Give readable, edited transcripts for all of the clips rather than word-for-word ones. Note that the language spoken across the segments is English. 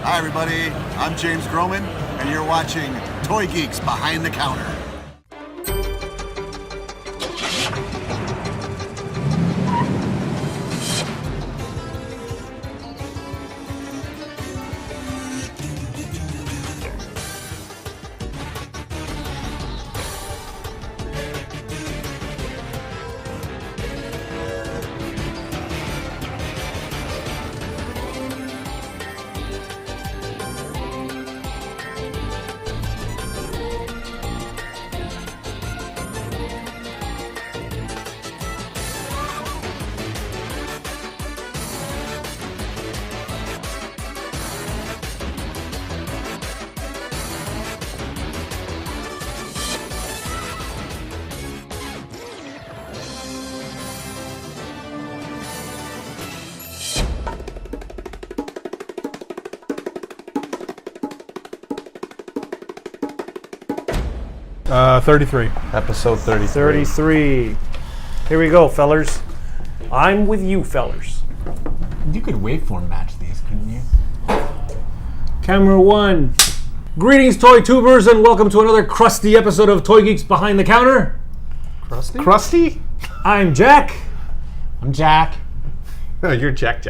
Hi, everybody. I'm James Groman, and you're watching Toy Geeks Behind the Counter. Episode 33. 33. Here we go, fellers. I'm with you, fellers. You could waveform match these, couldn't you? Camera 1. Greetings, Toy Tubers, and welcome to another crusty episode of Toy Geeks Behind the Counter. Crusty? Crusty? I'm Jack. I'm Jack. No, you're Jack.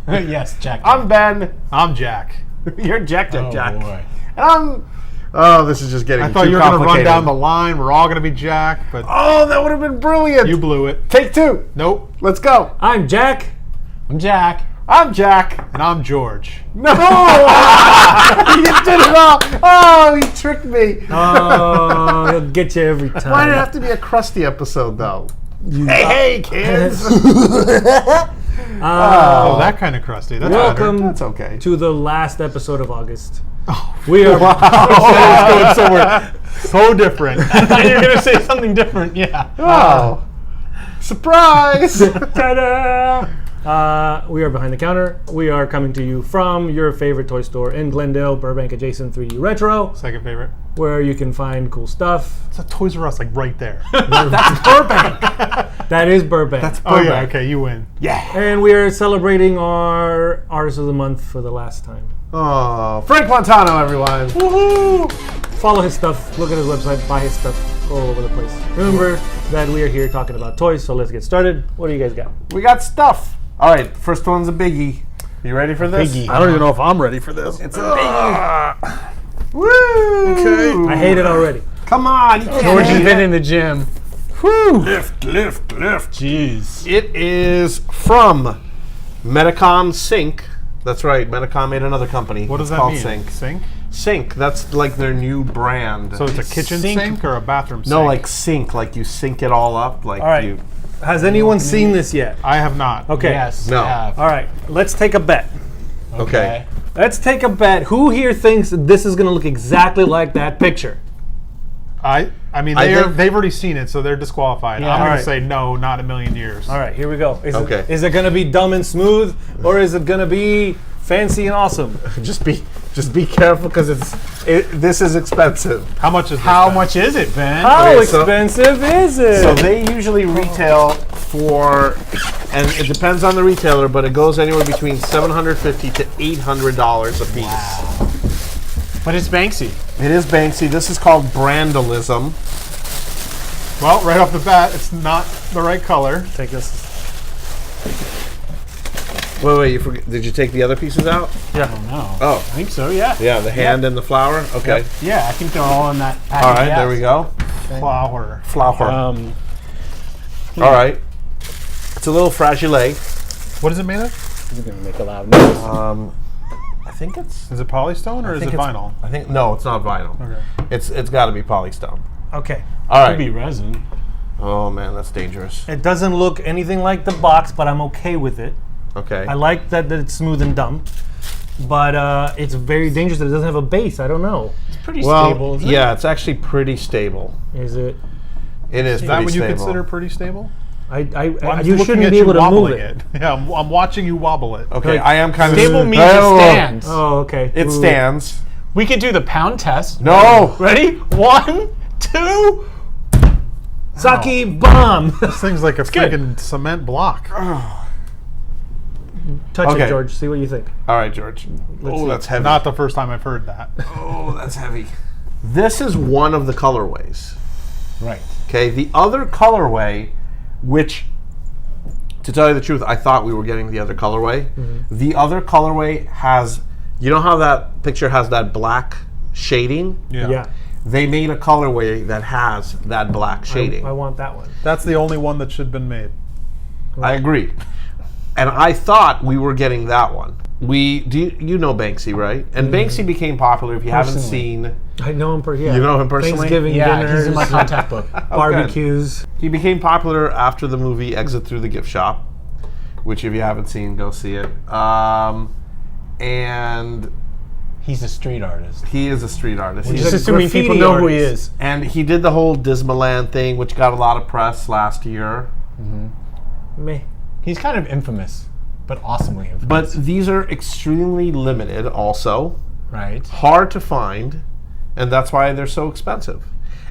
Yes, Jack. I'm Ben. I'm Jack. You're Jack. Oh, boy. And oh, this is just getting I thought too you were going to run complicated. down the line. We're all going to be Jack, but Oh, that would have been brilliant. you blew it. Take two. Nope. Let's go. I'm Jack. I'm Jack. I'm Jack. And I'm George. No! You did it all. Oh, he tricked me. Oh, he'll get you every time. Why did it have to be a crusty episode, though? Hey, kids. Oh, that kind of crusty. That's Welcome That's okay. to the last episode of August. We are better. It's going somewhere so different. I thought you were going to say something different. Yeah. Oh. Surprise. Ta-da! We are Behind the Counter. We are coming to you from your favorite toy store in Glendale, Burbank adjacent 3D Retro, Second favorite. where you can find cool stuff. It's a Toys R Us, like right there. That's Burbank. That is Burbank. Oh, yeah. Okay, you win. And we are celebrating our Artist of the Month for the last time. Oh, Frank Montano, everyone. Woohoo! Follow his stuff, look at his website, buy his stuff all over the place. Remember that we are here talking about toys, so let's get started. What do you guys got? We got stuff. All right, first one's a biggie. You ready for this? Biggie. I don't even know if I'm ready for this. It's a biggie. Woo! Okay. I hate it already. Come on. You can't George has hate been it. in the gym. Lift. Jeez. It is from Medicom Sync. That's right. Medicom made another company. What does It's that called mean? Sync. Sink? Sync. That's like their new brand. So it's a kitchen Sink. sink or a bathroom sink? no, like sync. Like you sync it all up. Like All right. you. Has anyone seen this yet? I have not. Okay. Yes. No. I have. All right, let's take a bet. Okay. Let's take a bet. Who here thinks this is going to look exactly like that picture? I mean, I think- they've already seen it, so they're disqualified. Yeah. I'm going Alright. to say no, not a million years. All right, here we go. Okay. Is it going to be dumb and smooth, or is it going to be fancy and awesome? Just be careful because this is expensive. How much is this? How Ben? much is it, Ben? How Okay, so- expensive is it? So they usually retail for, and it depends on the retailer, but it goes anywhere between $750 to $800 a piece. But it's Banksy. It is Banksy. This is called Brandalism. Well, right off the bat, it's not the right color. Take this. Wait, you forget, did you take the other pieces out? I don't know. Oh. I think so, yeah. Yeah, the hand and the flower? Okay. Yep. Yeah, I think they're all in that package. All right, there we go. Flower. Flower. Um, All right. It's a little fragile. What is it made of? You're going to make a loud noise. I think it's. Is it polystone or is it think it's- vinyl? I think no, it's not vinyl. Okay. It's got to be polystone. okay. All Could be right. resin. Oh man, that's dangerous. It doesn't look anything like the box, but I'm okay with it. Okay. I like that it's smooth and dumb, but it's very dangerous that it doesn't have a base. I don't know. It's pretty Well, stable, isn't yeah, it's actually pretty stable. Is it? It is Is pretty that what you stable. consider pretty stable? You looking shouldn't at be you able to move wobbling it. Yeah, I'm watching you wobble it. Okay, Like, I am kind Stable of means it stands. Oh, okay. It Ooh. stands. We could do the pound test. No. Ready? 1, 2. Saki bomb. This thing's like a freaking cement block. touch Okay. it, George. See what you think. All right, George. see. That's heavy. Not the first time I've heard that. Oh, that's heavy. This is one of the colorways. Right. Okay, the other colorway, which, to tell you the truth, I thought we were getting the other colorway. The other colorway has, you know how that picture has that black shading? Yeah. They made a colorway that has that black shading. I want that one. That's the only one that should have been made. I agree. And I thought we were getting that one. You know Banksy, right? And Banksy became popular. If you haven't seen, I know him yeah. You know him personally? Thanksgiving Yeah, dinners, he's in my contact book. barbecues. he became popular after the movie Exit Through the Gift Shop, which if you haven't seen, go see it. And He's a street artist. he is a street artist. He's He's Just a assuming graffiti people know who he artist. is. and he did the whole Dismaland thing, which got a lot of press last year. Meh. He's kind of infamous, but awesomely infamous. But these are extremely limited also. right. Hard to find, and that's why they're so expensive.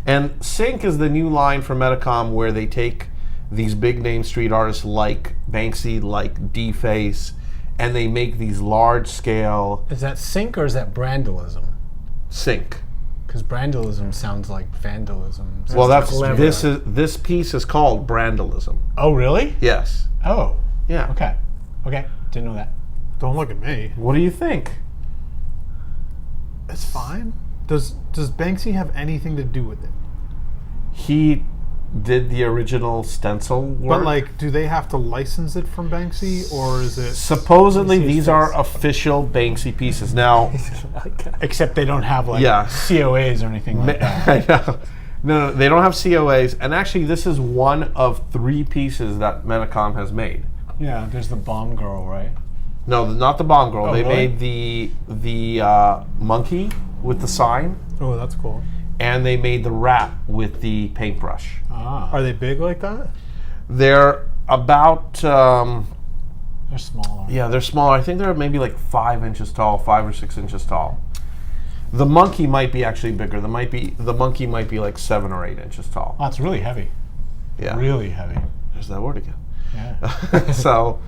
And Sync is the new line from Medicom where they take these big name street artists like Banksy, like D-Face, and they make these large scale Is that sync or is that brandalism? Sync. Because brandalism sounds like vandalism. Well, that's clever. this piece is called Brandalism. Oh, really? Yes. Oh, Yeah. okay. Okay, didn't know that. Don't look at me. What do you think? It's fine. Does Banksy have anything to do with it? He did the original stencil work. But like, do they have to license it from Banksy, or is it? Supposedly Let me see his these are face. official Banksy pieces. Now, Except they don't have like Yeah. COAs or anything like that. I know. No, they don't have COAs. And actually, this is one of 3 pieces that Medicom has made. Yeah, there's the bomb girl, right? No, not the Bomb Girl. Oh, They really? made the monkey with the sign, Oh, that's cool. and they made the rat with the paintbrush. Ah, Are they big like that? They're about, they're smaller. yeah, they're smaller. I think they're maybe like 5 inches tall, 5 or 6 inches tall. The monkey might be actually bigger. The monkey might be like 7 or 8 inches tall. Oh, it's really heavy. Yeah. Really heavy. There's that word again. Yeah. So,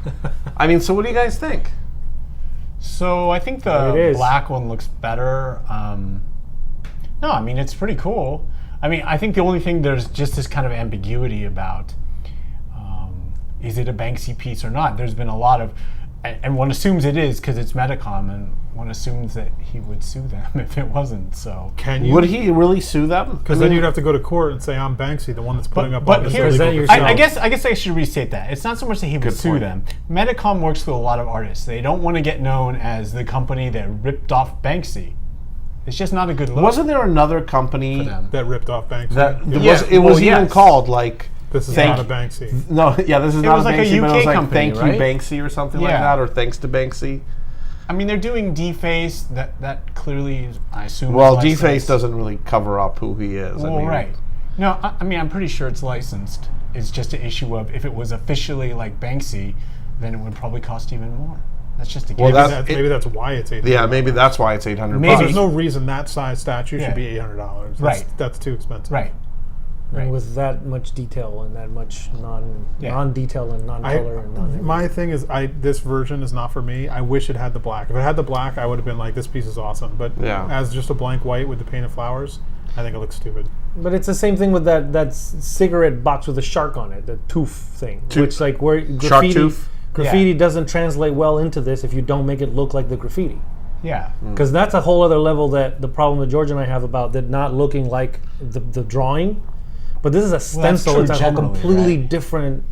I mean, so what do you guys think? So I think There it the is. black one looks better. No, I mean, it's pretty cool. I mean, I think the only thing there's just this kind of ambiguity about is it a Banksy piece or not? There's been a lot of, and one assumes it is because it's Medicom, and one assumes that he would sue them if it wasn't. So, Can you? Would he really sue them? Because then you'd have to go to court and say I'm Banksy, the one that's putting up but all this here's- illegal Present graffiti. yourself. I guess I should restate that. It's not so much that he would sue point. them. Medicom works with a lot of artists. They don't want to get known as the company that ripped off Banksy. It's just not a good look. Wasn't there another company for them? That ripped off Banksy. that Yeah, was it well, was even yes. called like This is Thank- not a Banksy. no, yeah, this is It not was a like a Banksy, but it UK was like company, thank right? you Banksy or something like Yeah. that, or thanks to Banksy. I mean, they're doing D-Face. That clearly, I assume. Well, is D-Face licensed. doesn't really cover up who he is. Well, I mean, right. No, I mean, I'm pretty sure it's licensed. It's just an issue of if it was officially like Banksy, then it would probably cost even more. That's just a Well, given. that's- Maybe that's why it's $800. Yeah, maybe that's why it's $800. Maybe. There's no reason that size statue Yeah. should be $800. Right. That's too expensive. right. And with that much detail and that much Yeah. non-detail and non-color and non. My thing is, this version is not for me. I wish it had the black. If it had the black, I would have been like, this piece is awesome. But Yeah. as just a blank white with the painted flowers, I think it looks stupid. But it's the same thing with that cigarette box with a shark on it, the tooth thing, which like where graffiti, tooth? graffiti doesn't translate well into this if you don't make it look like the graffiti. Yeah. Because that's a whole other level that the problem that George and I have about that not looking like the drawing. But this is a stencil. true It's a whole generally, completely right? different.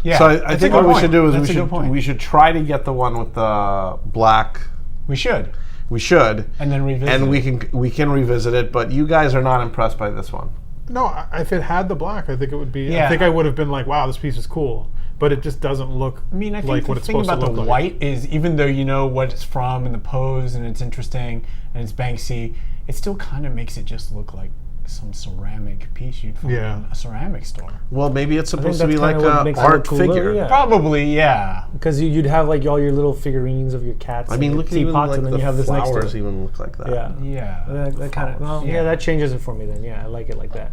Yeah. So I That's a think good what we point. should do is That's a good point. we should try to get the one with the black. We should. We should, And then revisit. and it. we can revisit it. But you guys are not impressed by this one. No, if it had the black, I think it would be. Yeah. I think I would have been like, wow, this piece is cool. But it just doesn't look I mean, I think like the what it's thing supposed about to the look like. white is, even though you know what it's from and the pose and it's interesting and it's Banksy, it still kind of makes it just look like some ceramic piece you'd find Yeah. in a ceramic store. Well, maybe it's supposed to that's be like kinda what an makes it art look cooler, figure. yeah. Probably, yeah. Because you'd have like all your little figurines of your cats. I mean, and look at your even teapots, like and then the you have this next to flowers it. even look like that. Yeah. Yeah. That kind of. Well, Yeah. yeah, that changes it for me then. Yeah, I like it like that.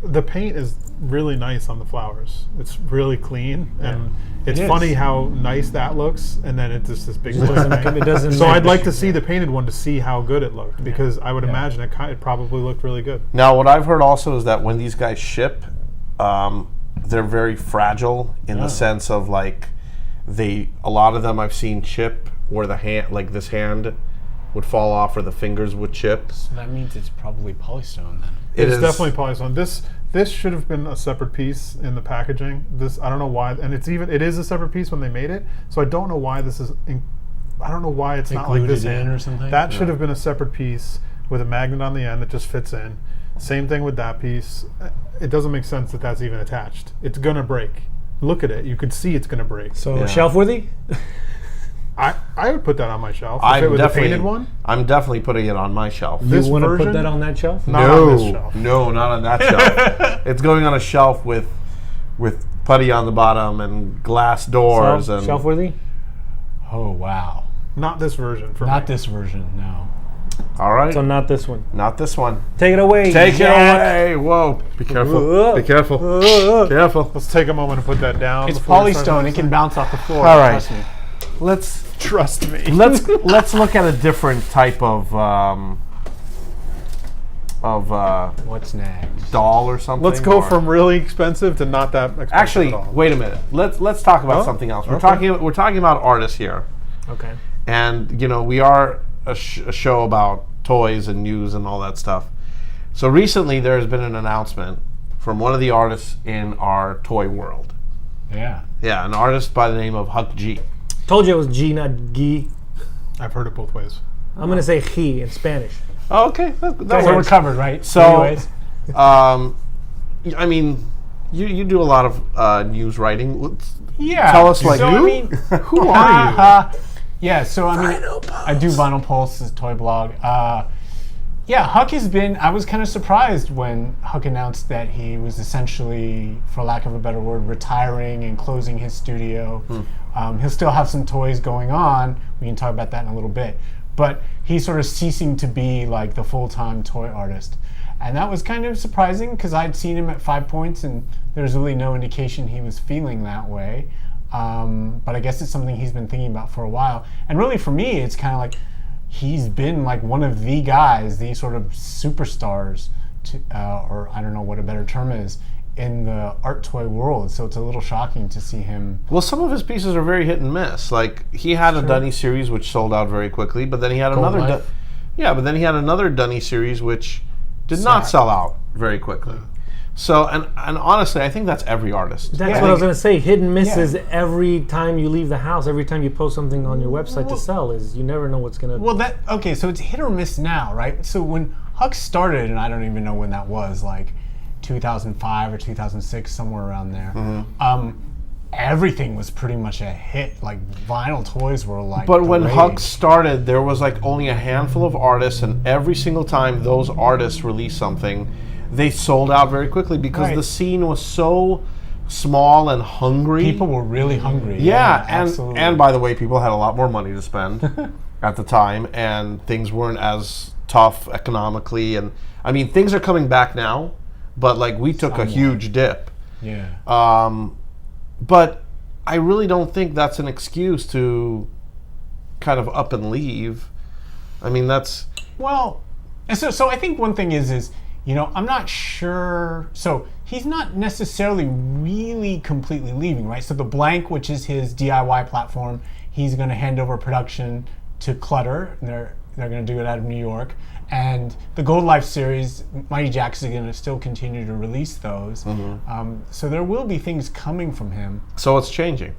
the paint is really nice on the flowers. It's really clean, and it's It is. funny how nice that looks, and then it's just this big. It doesn't So match. I'd like to see the painted one to see how good it looked, because I would imagine it probably looked really good. Now, what I've heard also is that when these guys ship, they're very fragile in the sense of like a lot of them I've seen chip where the hand, like this hand, would fall off or the fingers would chip. So that means it's probably polystone then. It It's is definitely polystone. This should have been a separate piece in the packaging. This, I don't know why, and it is a separate piece when they made it. So I don't know why this is. I don't know why it's They not like glued this it in hand. or something? That should have been a separate piece with a magnet on the end that just fits in. Same thing with that piece. It doesn't make sense that that's even attached. It's gonna break. Look at it. You can see it's gonna break. So Yeah. shelf worthy? I would put that on my shelf. If I'm it was a definitely painted one. I'm definitely putting it on my shelf. This You want to put version? that on that shelf? Not on this shelf. No, not on that shelf. It's going on a shelf with putty on the bottom and glass doors So, and shelf worthy? Oh wow. Not this version. For Not me. this version, no. all right. So not this one. Not this one. Take it away. Take Jack. it away. Whoa. Be careful. Be careful. Careful. Let's take a moment to put that down. It's before we start polystone. It this can thing. bounce off the floor. All right. Trust me. Let's Trust me. let's look at a different type of What's next? doll or something. Let's go or- from really expensive to not that expensive Actually, at all. wait a minute. Let's talk about Oh, something else. We're okay. talking about artists here, Okay. and we are a show about toys and news and all that stuff. So recently, there has been an announcement from one of the artists in our toy world. Yeah. Yeah, an artist by the name of Huck G. Told you it was G, not G. I've heard it both ways. I'm going to say he in Spanish. Oh, okay, that So we're works. covered, right? So, anyways, I mean, you do a lot of news writing. yeah. Tell us, like, so, you? I mean, Who are you? Yeah, so I mean, I do Vinyl Pulse, this toy blog. Yeah, Huck has been. I was kind of surprised when Huck announced that he was essentially, for lack of a better word, retiring and closing his studio. He'll still have some toys going on. We can talk about that in a little bit. But he's sort of ceasing to be like the full-time toy artist. And that was kind of surprising because I'd seen him at 5 Points and there's really no indication he was feeling that way. But I guess it's something he's been thinking about for a while. And really for me, it's kind of like he's been like one of the guys, the sort of superstars, or I don't know what a better term is, in the art toy world. So it's a little shocking to see him. Well, some of his pieces are very hit and miss. Like he had a Dunny series which sold out very quickly, but then he had another. Life. But then he had another Dunny series which did not sell out very quickly. So and honestly, I think that's every artist. That's Yeah. what I was going to say. Hit and miss Yeah. is every time you leave the house, every time you post something on your website to sell, is you never know what's going to... Well, okay, so it's hit or miss now, right? So when Huck started, and I don't even know when that was, like 2005 or 2006, somewhere around there. Everything was pretty much a hit. Like vinyl toys were like. But the when rage. Huck started, there was like only a handful of artists, and every single time those artists released something, they sold out very quickly because Right. the scene was so small and hungry. people were really hungry. Yeah, absolutely. and by the way, people had a lot more money to spend at the time, and things weren't as tough economically. And I mean, things are coming back now, but like we took a huge dip. yeah. But I really don't think that's an excuse to kind of up and leave. I mean, that's Well, and so I think one thing is I'm not sure. So he's not necessarily really completely leaving, right? So the Blank, which is his DIY platform, he's going to hand over production to Clutter. And they're going to do it out of New York. And the Gold Life series, Mighty Jacks is going to still continue to release those. So there will be things coming from him. so it's changing.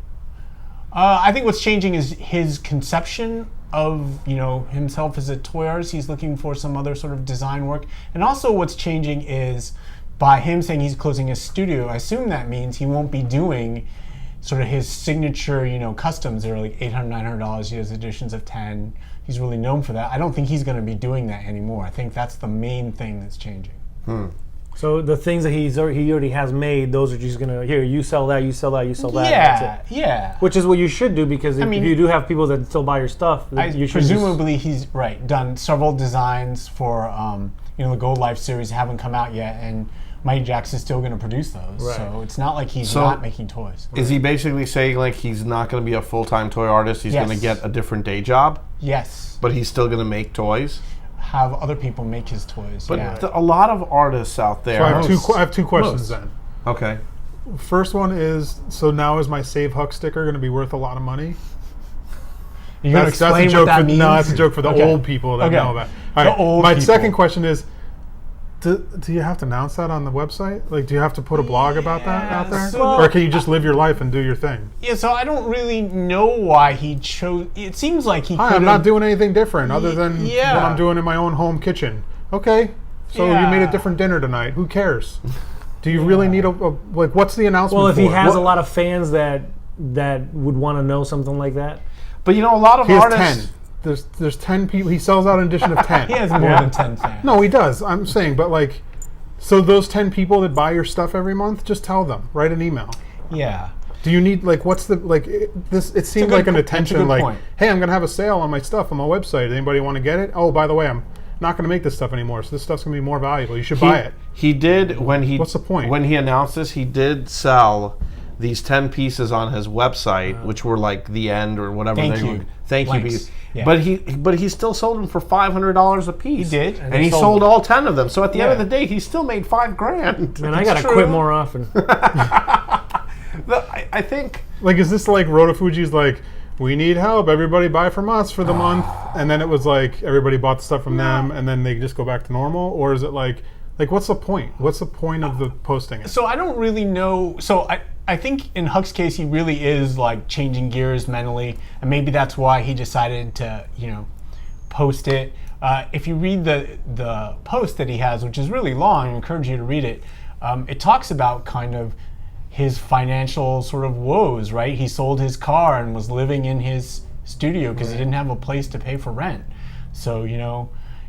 I think what's changing is his conception of himself as a toy artist. He's looking for some other sort of design work, and also what's changing is by him saying he's closing his studio. I assume that means he won't be doing sort of his signature, customs. They're like $800, $900. He has editions of 10. He's really known for that. I don't think he's going to be doing that anymore. I think that's the main thing that's changing. So the things that he already has made, those are just going to, here, you sell that, you sell that, you sell that. and that's it. Yeah. Which is what you should do, because if mean- you do have people that still buy your stuff, then you should Presumably he's done several designs for the Gold Life series haven't come out yet, and Mighty Jax is still going to produce those. Right. So it's not like he's So- not making toys. Is he basically saying like he's not going to be a full-time toy artist? He's Yes. going to get a different day job, Yes. but he's still going to make toys. Have other people make his toys. But yeah. a lot of artists out there. So I have Most. I have two questions Most. then. Okay. First one is, so now is my Save Huck sticker going to be worth a lot of money? You gotta That's explain a joke what that for, means? no, that's a joke for the Okay. old people that Okay. know about. The All right. old My people. second question is, do you have to announce that on the website? Like, do you have to put a blog about that out there? so- Or can you just live your life and do your thing? Yeah, so I don't really know why he chose. It seems like he. Hi, I'm not doing anything different other than yeah. what I'm doing in my own home kitchen. Okay, so you made a Yeah. different dinner tonight. Who cares? Do you really need a like? What's the announcement? Well, if he for? has What- a lot of fans that would want to know something like that. But you know, a lot of he has artists. 10. There's 10 people. He sells out an edition of 10. He has more than 10 fans. No, he does. I'm saying, but like, so those 10 people that buy your stuff every month, just tell them. Write an email. Yeah. Do you need like what's the like this? It seems good like an po- that's a attention. good Like, point. hey, I'm gonna have a sale on my stuff on my website. Anybody want to get it? Oh, by the way, I'm not gonna make this stuff anymore. So this stuff's gonna be more valuable. You should buy it. He did when he. What's the point? When he announced this, he did sell these 10 pieces on his website, which were like the end or whatever Thank they you. were. Thank you. Links. Piece. Yeah. But he still sold them for $500 a piece. He did. and he sold sold them. all 10 of them. So at the end of Yeah. the day, he still made $5,000. Man, I gotta quit more often. I think. Like, is this like Rotofuji's like, we need help, everybody buy from us for the month, and then it was like everybody bought the stuff from them, and then they just go back to normal, or is it like what's the point? What's the point of the posting it? So I don't really know. So I think in Huck's case, he really is like changing gears mentally, and maybe that's why he decided to, post it. If you read the post that he has, which is really long, I encourage you to read it. It talks about kind of his financial sort of woes, right? He sold his car and was living in his studio because he didn't have a place to pay for rent. So,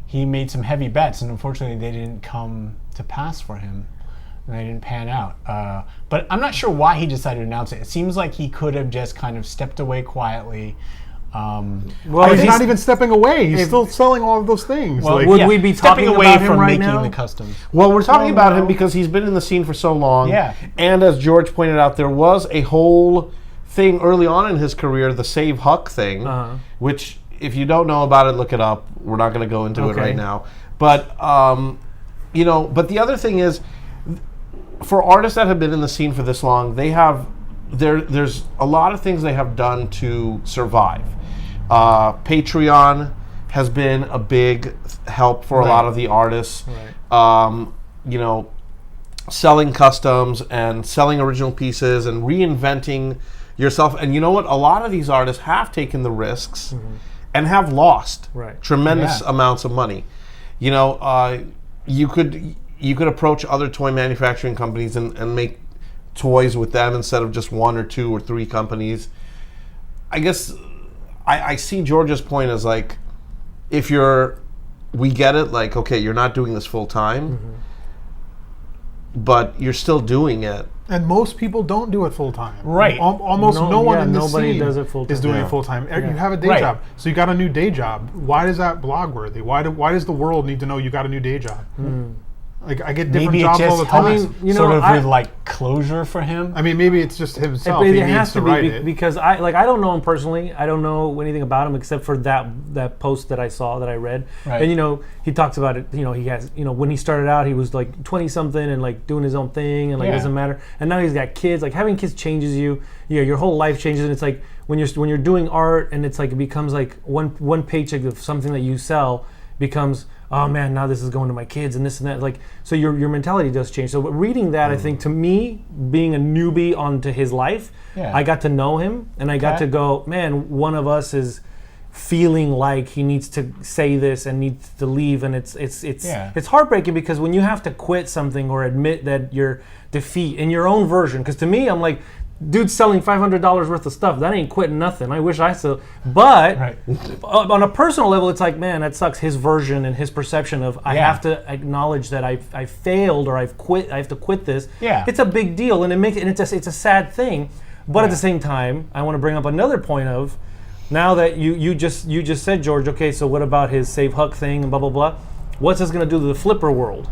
he made some heavy bets, and unfortunately they didn't come to pass for him. And they didn't pan out. But I'm not sure why he decided to announce it. It seems like he could have just kind of stepped away quietly. Well, He's not even stepping away. He's still selling all of those things. Well, like, would we be stepping talking away about him from right making now? the customs? Well, we're talking about him no. because he's been in the scene for so long. Yeah. And as George pointed out, there was a whole thing early on in his career, the Save Huck thing, which, if you don't know about it, look it up. We're not going to go into it Okay. right now. But, but the other thing is, for artists that have been in the scene for this long, they have, there's a lot of things they have done to survive. Patreon has been a big help for a lot of the artists. Selling customs and selling original pieces and reinventing yourself. And you know what? A lot of these artists have taken the risks and have lost tremendous amounts of money. You could approach other toy manufacturing companies and make toys with them instead of just one or two or three companies. I guess I see George's point as like, we get it, like, okay, you're not doing this full time, but you're still doing it. and most people don't do it full time. Right. Almost no one in this nobody scene does it full time. is doing Yeah. it full time. You have a day Right. job, so you got a new day job. Why is that blog worthy? Why does the world need to know you got a new day job? Like, I get different Maybe it jobs all just the time. helps sort of with like closure for him. I mean, maybe it's just himself. It He has needs to to write be it. because I don't know him personally. I don't know anything about him except for that post that I saw, that I read. Right. And he talks about it. He has when he started out, he was like 20 something and like doing his own thing and like Yeah. doesn't matter. And now he's got kids. Like having kids changes you. Your whole life changes. And it's like when you're doing art and it's like it becomes like one paycheck of something that you sell becomes, oh man, now this is going to my kids and this and that. Like, so your mentality does change. So reading that, I think, to me, being a newbie onto his life, Yeah. I got to know him and I got Okay. to go, man, one of us is feeling like he needs to say this and needs to leave, and it's heartbreaking because when you have to quit something or admit that your defeat in your own version, because to me, I'm like, dude's selling $500 worth of stuff. That ain't quitting nothing. I wish I still. But Right. on a personal level, it's like, man, that sucks. His version and his perception of I Yeah. have to acknowledge that I failed or I've quit. I have to quit this. Yeah. It's a big deal, and it's a sad thing. But at the same time, I want to bring up another point of now that you just said, George. Okay, so what about his Save Huck thing and blah blah blah? What's this going to do to the flipper world?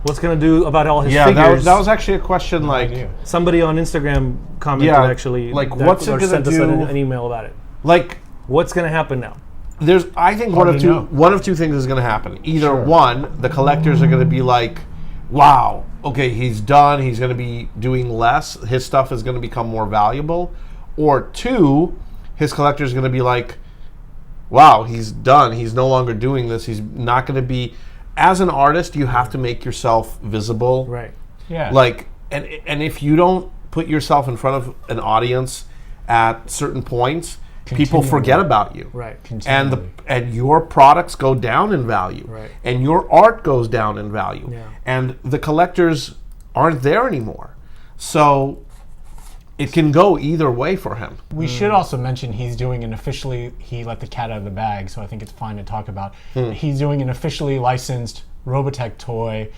What's gonna do about all his Yeah, figures? that was actually a question. Like, idea. Somebody on Instagram commented Yeah, actually. like, that- what's it or gonna sent us do- an email about it. like What's gonna happen now? I think Hard to know. one of two things is going to happen. Either one, the collectors are going to be like, "Wow, okay, he's done. He's going to be doing less. His stuff is going to become more valuable." Or two, his collectors are going to be like, "Wow, he's done. He's no longer doing this. He's not going to be." As an artist, you have to make yourself visible. Right. Yeah. Like, and if you don't put yourself in front of an audience at certain points, people Continually. forget about you. Right. Continually. And your products go down in value. Right. And your art goes down in value. Yeah. And the collectors aren't there anymore. So it can go either way for him. We should also mention he's doing an officially, he let the cat out of the bag, so I think it's fine to talk about. He's doing an officially licensed Robotech toy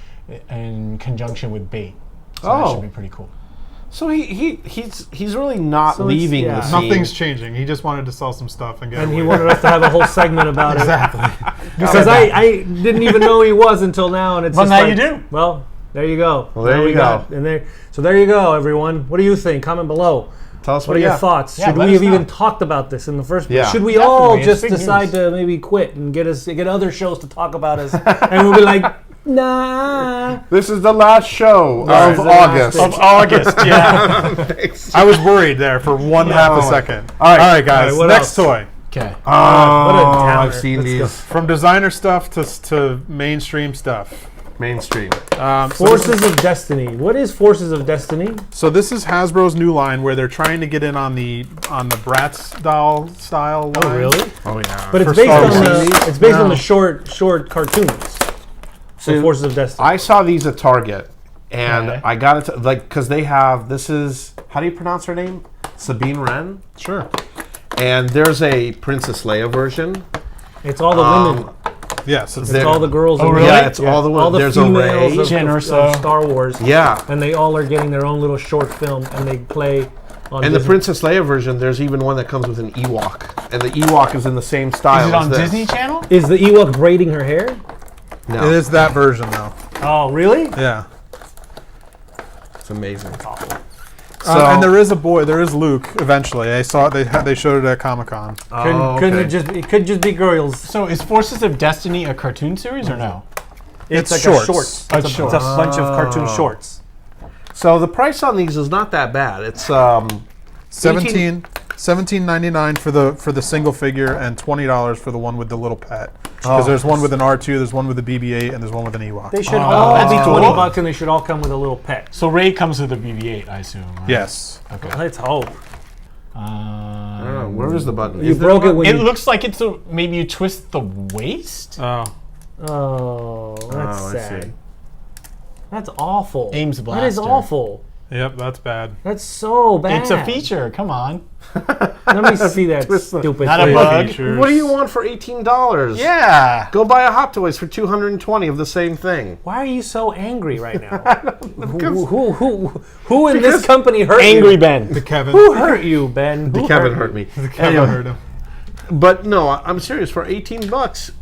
in conjunction with bait. So that Oh. should be pretty cool. So he's really not So it's- leaving yeah. the scene. Nothing's changing. He just wanted to sell some stuff and get And he away. wanted us to have a whole segment about Exactly. it. Because I didn't even know he was until now, and it's Well, just now like, you do. Well, there you go. Well, there Now you we go. got- and there, so there you go, everyone. What do you think? Comment below. Tell us What are your yeah. thoughts? Yeah, Should let we us have know. even talked about this in the first place? Yeah. Should we Definitely, all it's just big decide news. to maybe quit and get other shows to talk about us, and we'll be like, nah. This is the last show This is of the last August. day. Of August, yeah. I was worried there for one half a second. All right, guys. All right, what next else? toy. Okay. What a Oh, downer. I've seen Let's go. these From designer stuff to mainstream stuff. mainstream. Forces of Destiny. What is Forces of Destiny? So this is Hasbro's new line where they're trying to get in on the Bratz doll style line. Oh, really? Oh yeah. But it's For based Star on Wars. the No. short cartoons. So Forces of Destiny. I saw these at Target, and Okay. I got it because they have. This is, how do you pronounce her name? Sabine Wren. Sure. And there's a Princess Leia version. It's all the women. Yes. It's all the girls. Oh, and really? Yeah, it's all the women. all the There's a females Rey. of, Jen or of so. Star Wars. Yeah. And they all are getting their own little short film, and they play on And the Disney. Princess Leia version, there's even one that comes with an Ewok, and the Ewok is in the same style. Is it as on this. Disney Channel? Is the Ewok braiding her hair? No, It is that version though. Oh, really? Yeah. it's amazing. And there is a boy. There is Luke. Eventually, I saw it. They showed it at Comic-Con. Couldn't it could just be girls. So is Forces of Destiny a cartoon series or no? It's like shorts. a shorts. Oh, It's, it's a, it's a shorts. bunch of cartoon shorts. So the price on these is not that bad. It's $17.99 for the single figure and $20 for the one with the little pet. Because there's one with an R2, there's one with a BB-8, and there's one with an Ewok. They should all that's be cool. $20, and they should all come with a little pet. So Ray comes with a BB-8, I assume. Right? Yes. Okay. Let's hope. where is the button? You Is there broke a it when It you. looks like it's a, maybe you twist the waist. Oh. Oh, that's Oh, I sad. see. That's awful. Ames That is blaster. awful. Yep, that's bad. That's so bad. It's a feature. Come on. Let me see that Twist the- stupid Not a thing. bug. Features. What do you want for $18? Yeah. Go buy a Hot Toys for $220 of the same thing. Why are you so angry right now? Who in this company hurt Angry you? Ben. The Kevin. Who hurt you, Ben? Who Kevin hurt hurt me. Kevin heard him. But no, I'm serious. For $18,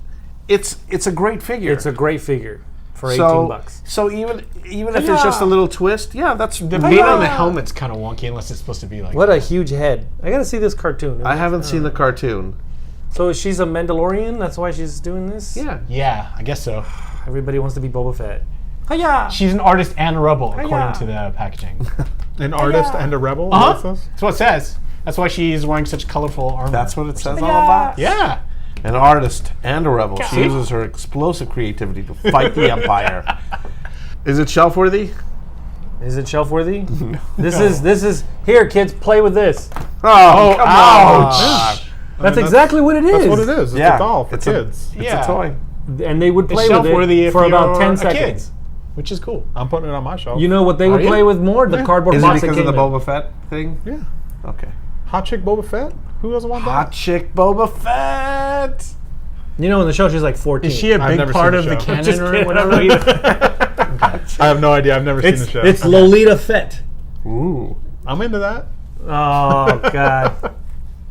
it's a great figure. It's a great figure for $18. So even if it's just a little twist, yeah, that's The paint on the helmet's kind of wonky unless it's supposed to be like. What a huge head! I gotta see this cartoon. I haven't seen the cartoon. So she's a Mandalorian. That's why she's doing this. Yeah. Yeah, I guess so. Everybody wants to be Boba Fett. Hiya! She's an artist and a rebel, according Hiya. to the packaging. An artist and a rebel? Uh-huh. What's this? That's what it says. That's why she's wearing such colorful armor. That's what it says on the box. Yeah. An artist and a rebel. She See? uses her explosive creativity to fight the Empire. Is it shelf worthy? Is it shelf worthy? This is here, kids. Play with this. Oh, come ouch. on. That's exactly what it is. That's what it is. It's Yeah, a doll for it's a- kids. It's Yeah. a toy. And they would It's play with shelf-worthy it if for about you're 10 a seconds. kid, which is cool. I'm putting it on my shelf. You know what they would you? play with more? The cardboard Is it box that because of came the in. Boba Fett thing? Yeah. Okay. Hot chick Boba Fett? Who doesn't want that? Hot chick Boba Fett. You know, in the show she's like 14. Is she a I've big never part seen of the the show. canon Just or kidding, I don't whatever? know either. I have no idea. I've never seen the show. It's Lolita Fett. Ooh. I'm into that. Oh God.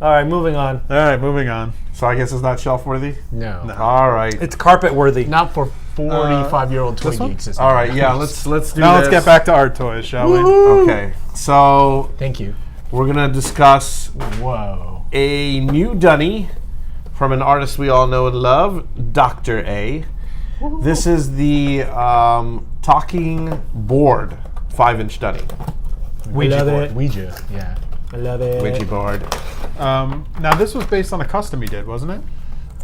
All right, moving on. All right, moving on. So I guess it's not shelf worthy? No. All right. It's carpet worthy. Not for 45-year-old Toy this one? Geeks. All right, yeah, let's do Now this. let's get back to art toys, shall we? Okay, so Thank you. we're gonna discuss Whoa. a new dunny from an artist we all know and love, Dr. A. This is the talking board 5-inch dunny. Ouija love board. it. Ouija, yeah. I love it. Ouija board. Now this was based on a custom he did, wasn't it?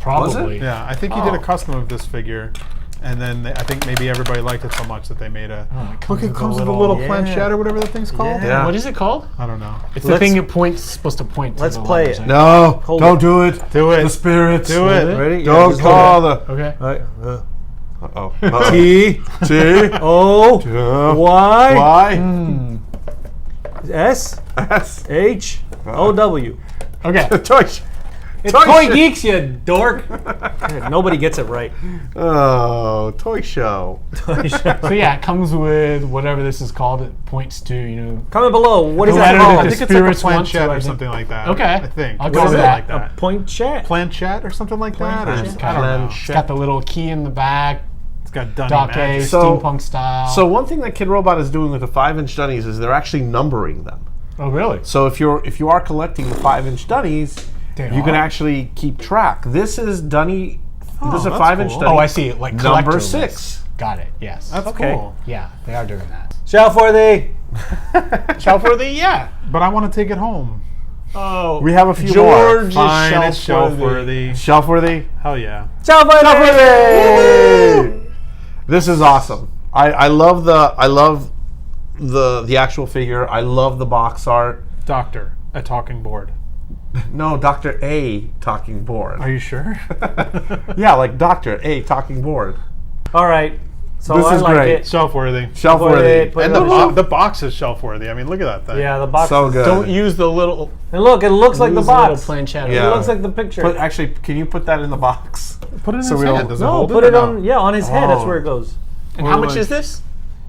Probably. Yeah, I think he did a custom of this figure, and then I think maybe everybody liked it so much that they made a. Look, it comes with a little planchette or whatever the thing's called. Yeah. What is it called? I don't know. It's the thing it points, supposed to point to. Let's the play letters, it. right? No, Hold don't it. do it. Do it. The spirits. Do it. Ready? Yeah, Don't just hold call it. the. Okay. All right. Uh-oh. T T. O Y Y. S S. H O W. Okay. Toy. It's Toy Toy shit. Geeks, you dork. Nobody gets it right. Oh, toy show. So yeah, it comes with whatever this is called. It points to, Comment below. What is The that letter called? that I the think it's like a spirits want to, planchette I or think. something like that. Okay. I think. I'll What go is with it that. like A that? point chat. Planchette or something like that? Or, I don't know. It's got the little key in the back. It's got Dunny Doc A, magic. So- steampunk style. So one thing that Kid Robot is doing with the 5-inch dunnies is they're actually numbering them. Oh, really? So if you are collecting the 5-inch dunnies, They you can are? actually keep track. This is dunny. This is a that's 5-inch cool. dunny. Oh, I see. Like Number collector 6. lists. Got it. Yes. That's Okay. cool. Yeah, they are doing that. Shout for the. Shelfworthy, yeah. But I want to take it home. Oh, We have a few George more. is Fine, it's shelf-worthy. shelf-worthy. Shelf-worthy. Hell yeah. Shout for the. This is awesome. I love the actual figure. I love the box art. Doctor, a talking board. No, Dr. A talking board. Are you sure? Yeah, like Dr. A talking board. All right. So This I is like great. it. Shelf-worthy. Shelf-worthy. Put it And on the the box. The box is shelf-worthy. I mean, look at that thing. Yeah, the box. So good. Don't use the little. And look, it looks like the use little box. planchette. Yeah. It looks like the picture. Put, actually, can you put that in the box? Put it in So his we don't- hand. Does no, hold put or it no? on his head. That's Oh. where it goes. And how much is this?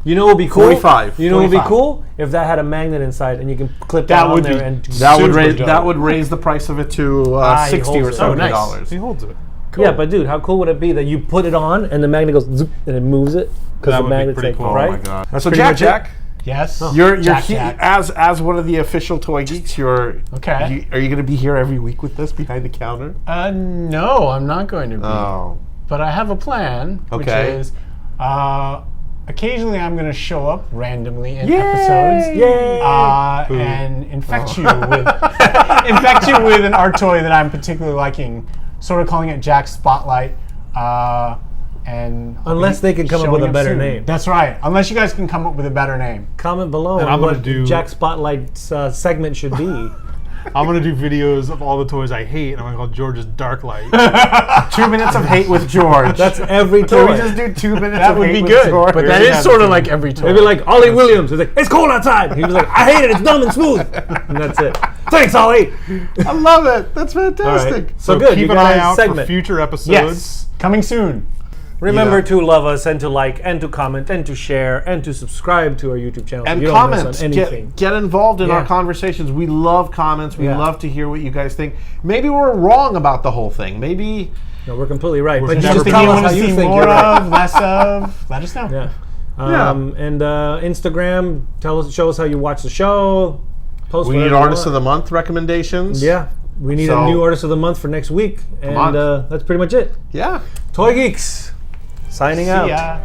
You know what would be cool? 45. You know what would be 45. cool? If that had a magnet inside and you can clip That that on would there be- and That would Super raise dope. that would raise the price of it to he 60 or holds it. $70. Oh, nice. dollars. He holds it. Yeah, but dude, how cool would it be that you put it on and the magnet goes zoop and it moves it because That the would be magnet's pretty like cool. right. Oh my god! That's So pretty much Jack, Yes. you're Jack, he- Jack. as one of the official Toy Geeks. You're Okay. are you going to be here every week with us behind the counter? No, I'm not going to be. Oh, But I have a plan, which Okay. is occasionally I'm going to show up randomly in Yay! episodes. Yay! And infect you with infect you with an art toy that I'm particularly liking. Sort of calling it Jack's Spotlight. And Unless they can come up with showing a better soon. name. That's right. Unless you guys can come up with a better name. Comment below And on I'm gonna what do- Jack Spotlight's segment should be. I'm gonna do videos of all the toys I hate, and I'm gonna call George's Dark Light. 2 minutes of hate with George. That's every Can toy. we just do 2 minutes That of would hate be with good. George? But that already is have sort of two. like every toy. Maybe like Ollie Williams. He's like, it's cold outside. He was like, I hate it. It's dumb and smooth. And that's it. Thanks, Ollie. I love it. That's fantastic. So good. Keep you an eye guys out segment. for future episodes. Yes. Coming soon. Remember Yeah. to love us and to like and to comment and to share and to subscribe to our YouTube channel. so And you don't miss comments. on anything. Get involved in our Yeah. conversations. We love comments. We Yeah. love to hear what you guys think. Maybe we're wrong about the whole thing. Maybe No, we're completely right. But never just Anything tell you us want how to you see think more you're right. of, less of, let us know. Yeah. Yeah. And Instagram, show us how you watch the show. Post we whatever need you Artist of want. the Month recommendations. Yeah. We need So- a new artist of the month for next week. And on. that's pretty much it. Yeah. Toy Geeks. Signing out. See ya.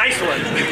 Nice one.